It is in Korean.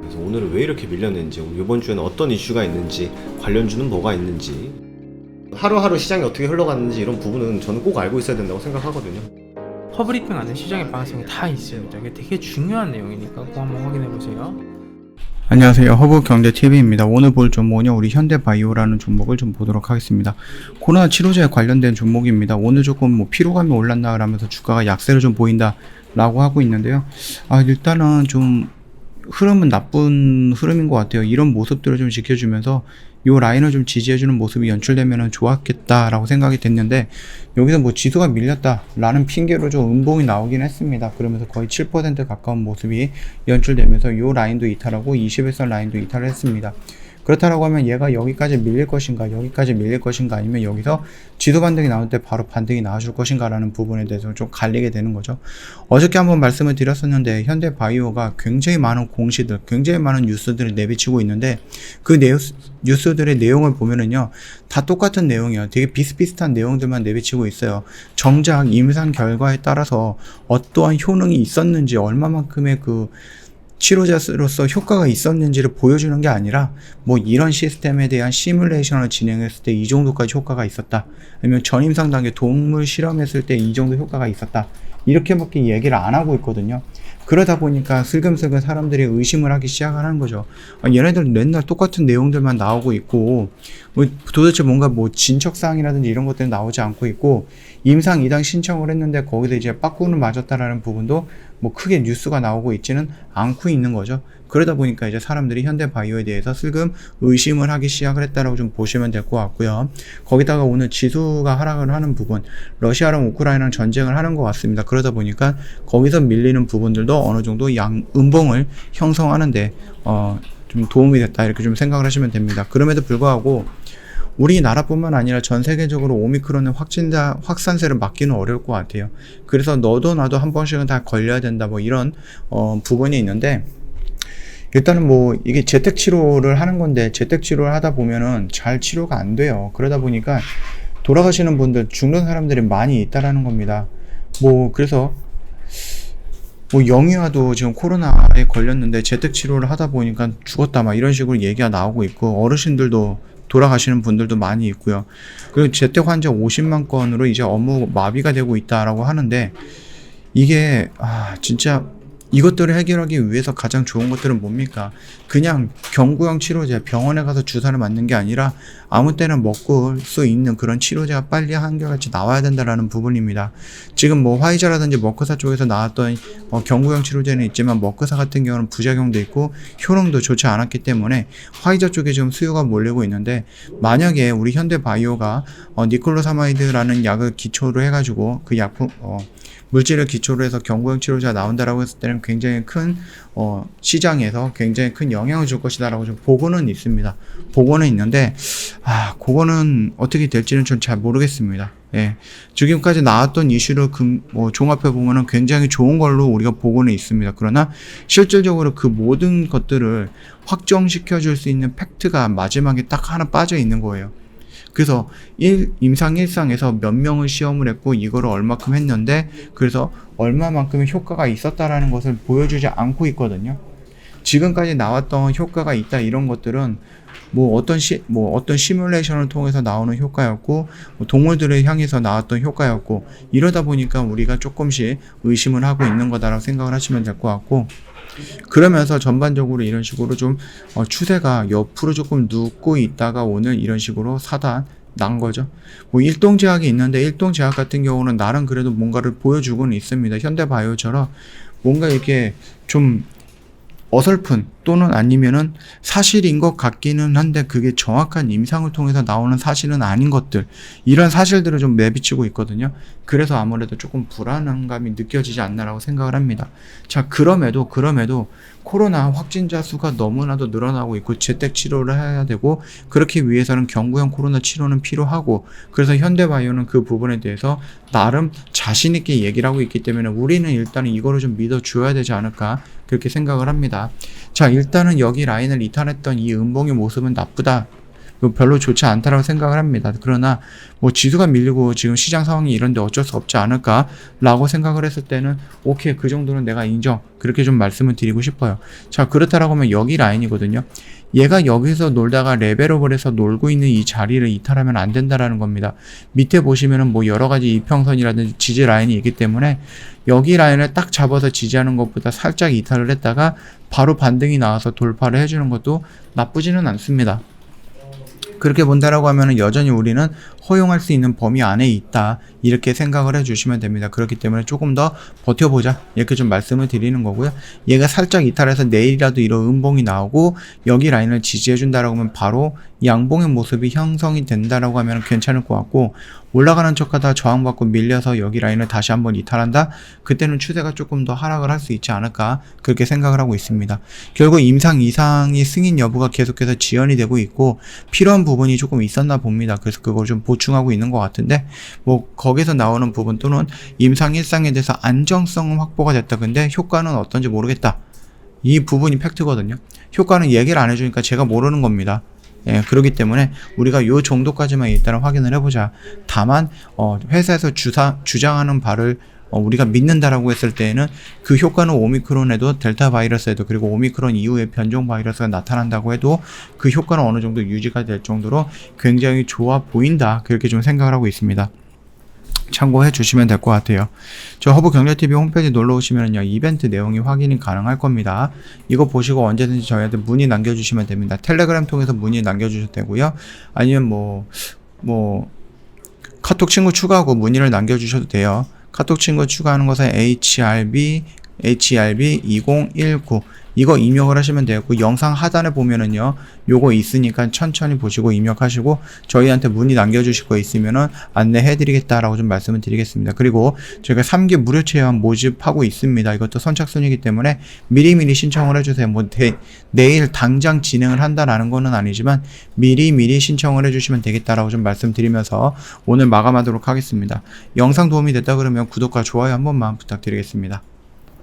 그래서 오늘은 왜 이렇게 밀렸는지, 이번 주에는 어떤 이슈가 있는지, 관련주는 뭐가 있는지, 하루하루 시장이 어떻게 흘러갔는지 이런 부분은 저는 꼭 알고 있어야 된다고 생각하거든요. 퍼브리핑 안에 시장의 방향성이 다 있습니다. 이게 되게 중요한 내용이니까 꼭 한번 확인해 보세요. 안녕하세요. 허브경제TV입니다. 오늘 볼 종목은요, 우리 현대바이오라는 종목을 좀 보도록 하겠습니다. 코로나 치료제에 관련된 종목입니다. 오늘 조금 피로감이 올랐나 그러면서 주가가 약세를 좀 보인다 라고 하고 있는데요. 일단은 좀 흐름은 나쁜 흐름인 것 같아요. 이런 모습들을 좀 지켜주면서 이 라인을 좀 지지해주는 모습이 연출되면 좋았겠다라고 생각이 됐는데, 여기서 지수가 밀렸다라는 핑계로 좀 음봉이 나오긴 했습니다. 그러면서 거의 7% 가까운 모습이 연출되면서 이 라인도 이탈하고 21선 라인도 이탈을 했습니다. 그렇다라고 하면 얘가 여기까지 밀릴 것인가, 여기까지 밀릴 것인가, 아니면 여기서 지수 반등이 나올 때 바로 반등이 나와줄 것인가 라는 부분에 대해서 좀 갈리게 되는 거죠. 어저께 한번 말씀을 드렸었는데, 현대바이오가 굉장히 많은 공시들, 굉장히 많은 뉴스들을 내비치고 있는데, 그 뉴스들의 내용을 보면은요, 다 똑같은 내용이에요. 되게 비슷비슷한 내용들만 내비치고 있어요. 정작 임상 결과에 따라서 어떠한 효능이 있었는지, 얼마만큼의 치료제로서 효과가 있었는지를 보여주는 게 아니라, 이런 시스템에 대한 시뮬레이션을 진행했을 때 이 정도까지 효과가 있었다, 아니면 전임상 단계 동물 실험했을 때 이 정도 효과가 있었다, 이렇게밖에 얘기를 안 하고 있거든요. 그러다 보니까 슬금슬금 사람들이 의심을 하기 시작하는 거죠. 얘네들 맨날 똑같은 내용들만 나오고 있고, 도대체 뭔가 진척사항이라든지 이런 것들은 나오지 않고 있고, 임상 2당 신청을 했는데 거기서 이제 빠꾸는 맞았다라는 부분도 크게 뉴스가 나오고 있지는 않고 있는 거죠. 그러다 보니까 이제 사람들이 현대바이오에 대해서 슬금 의심을 하기 시작을 했다라고 좀 보시면 될 것 같고요. 거기다가 오늘 지수가 하락을 하는 부분, 러시아랑 우크라이나랑 전쟁을 하는 것 같습니다. 그러다 보니까 거기서 밀리는 부분들도 어느 정도 음봉을 형성하는데 좀 도움이 됐다, 이렇게 좀 생각을 하시면 됩니다. 그럼에도 불구하고 우리나라뿐만 아니라 전 세계적으로 오미크론의 확산세를 막기는 어려울 것 같아요. 그래서 너도 나도 한 번씩은 다 걸려야 된다, 이런 부분이 있는데, 일단은 이게 재택치료를 하는 건데, 재택치료를 하다 보면은 잘 치료가 안 돼요. 그러다 보니까 돌아가시는 분들, 죽는 사람들이 많이 있다라는 겁니다. 그래서 영유아도 지금 코로나에 걸렸는데 재택치료를 하다 보니까 죽었다, 이런 식으로 얘기가 나오고 있고, 어르신들도 돌아가시는 분들도 많이 있고요. 그리고 재택 환자 50만 건으로 이제 업무 마비가 되고 있다라고 하는데, 이게 진짜 이것들을 해결하기 위해서 가장 좋은 것들은 뭡니까? 그냥 경구형 치료제, 병원에 가서 주사를 맞는 게 아니라 아무 때나 먹을 수 있는 그런 치료제가 빨리 한결같이 나와야 된다라는 부분입니다. 지금 화이자라든지 머크사 쪽에서 나왔던 경구형 치료제는 있지만, 머크사 같은 경우는 부작용도 있고 효능도 좋지 않았기 때문에 화이자 쪽에 지금 수요가 몰리고 있는데, 만약에 우리 현대바이오가 니콜로사마이드라는 약을 기초로 해가지고 그 약품 물질을 기초로 해서 경구형 치료제가 나온다라고 했을 때는 굉장히 큰 시장에서 굉장히 큰 영향을 줄 것이다라고 좀 보고는 있습니다. 보고는 있는데 그거는 어떻게 될지는 좀 잘 모르겠습니다. 예. 지금까지 나왔던 이슈를 종합해 보면은 굉장히 좋은 걸로 우리가 보고는 있습니다. 그러나 실질적으로 그 모든 것들을 확정시켜 줄 수 있는 팩트가 마지막에 딱 하나 빠져 있는 거예요. 그래서 임상 1상에서 몇 명을 시험을 했고 이거를 얼마큼 했는데, 그래서 얼마만큼의 효과가 있었다라는 것을 보여주지 않고 있거든요. 지금까지 나왔던 효과가 있다, 이런 것들은 어떤 시뮬레이션을 통해서 나오는 효과였고, 동물들을 향해서 나왔던 효과였고, 이러다 보니까 우리가 조금씩 의심을 하고 있는 거다라고 생각을 하시면 될 것 같고, 그러면서 전반적으로 이런 식으로 좀 추세가 옆으로 조금 눕고 있다가 오늘 이런 식으로 사단 난 거죠. 일동제약이 있는데, 일동제약 같은 경우는 나름 그래도 뭔가를 보여주고는 있습니다. 현대바이오처럼 뭔가 이렇게 좀 어설픈, 또는 아니면은 사실인 것 같기는 한데 그게 정확한 임상을 통해서 나오는 사실은 아닌 것들, 이런 사실들을 좀 내비치고 있거든요. 그래서 아무래도 조금 불안감이 느껴지지 않나라고 생각을 합니다. 자, 그럼에도 코로나 확진자 수가 너무나도 늘어나고 있고 재택 치료를 해야 되고, 그렇기 위해서는 경구형 코로나 치료는 필요하고, 그래서 현대바이오는 그 부분에 대해서 나름 자신 있게 얘기를 하고 있기 때문에 우리는 일단은 이거를 좀 믿어줘야 되지 않을까, 그렇게 생각을 합니다. 자, 일단은 여기 라인을 이탈했던 이 음봉의 모습은 나쁘다, 이거 별로 좋지 않다라고 생각을 합니다. 그러나 뭐 지수가 밀리고 지금 시장 상황이 이런데 어쩔 수 없지 않을까라고 생각을 했을 때는 오케이, 그 정도는 내가 인정, 그렇게 좀 말씀을 드리고 싶어요. 자, 그렇다라고 하면 여기 라인이거든요. 얘가 여기서 놀다가 레벨업을 해서 놀고 있는 이 자리를 이탈하면 안 된다라는 겁니다. 밑에 보시면은 뭐 여러 가지 이평선이라든지 지지 라인이 있기 때문에 여기 라인을 딱 잡아서 지지하는 것보다 살짝 이탈을 했다가 바로 반등이 나와서 돌파를 해주는 것도 나쁘지는 않습니다. 그렇게 본다라고 하면은 여전히 우리는 허용할 수 있는 범위 안에 있다, 이렇게 생각을 해주시면 됩니다. 그렇기 때문에 조금 더 버텨보자, 이렇게 좀 말씀을 드리는 거고요. 얘가 살짝 이탈해서 내일이라도 이런 음봉이 나오고 여기 라인을 지지해준다라고 하면 바로 양봉의 모습이 형성이 된다라고 하면 괜찮을 것 같고, 올라가는 척하다 저항받고 밀려서 여기 라인을 다시 한번 이탈한다, 그때는 추세가 조금 더 하락을 할 수 있지 않을까, 그렇게 생각을 하고 있습니다. 결국 임상 이상이 승인 여부가 계속해서 지연이 되고 있고 필요한 부분이 조금 있었나 봅니다. 그래서 그걸 좀 보충하고 있는 것 같은데, 뭐 거기서 나오는 부분 또는 임상 일상에 대해서 안정성은 확보가 됐다, 근데 효과는 어떤지 모르겠다, 이 부분이 팩트거든요. 효과는 얘기를 안 해주니까 제가 모르는 겁니다. 예, 그렇기 때문에 우리가 요 정도까지만 일단은 확인을 해보자. 다만 회사에서 주장하는 바를 우리가 믿는다라고 했을 때에는 그 효과는 오미크론에도 델타 바이러스에도, 그리고 오미크론 이후에 변종 바이러스가 나타난다고 해도 그 효과는 어느 정도 유지가 될 정도로 굉장히 좋아 보인다, 그렇게 좀 생각을 하고 있습니다. 참고해 주시면 될 것 같아요. 저 허브경제TV 홈페이지 놀러 오시면요, 이벤트 내용이 확인이 가능할 겁니다. 이거 보시고 언제든지 저희한테 문의 남겨주시면 됩니다. 텔레그램 통해서 문의 남겨주셔도 되고요. 아니면 뭐 카톡 친구 추가하고 문의를 남겨주셔도 돼요. 카톡 친구 추가하는 것은 HRB2019 이거 입력을 하시면 되고, 영상 하단에 보면은요 요거 있으니까 천천히 보시고 입력하시고 저희한테 문의 남겨주실 거 있으면은 안내해 드리겠다라고 좀 말씀을 드리겠습니다. 그리고 저희가 3기 무료 체험 모집하고 있습니다. 이것도 선착순이기 때문에 미리미리 신청을 해주세요. 뭐 내일 당장 진행을 한다라는 거는 아니지만 미리미리 신청을 해주시면 되겠다라고 좀 말씀드리면서 오늘 마감하도록 하겠습니다. 영상 도움이 됐다 그러면 구독과 좋아요 한 번만 부탁드리겠습니다.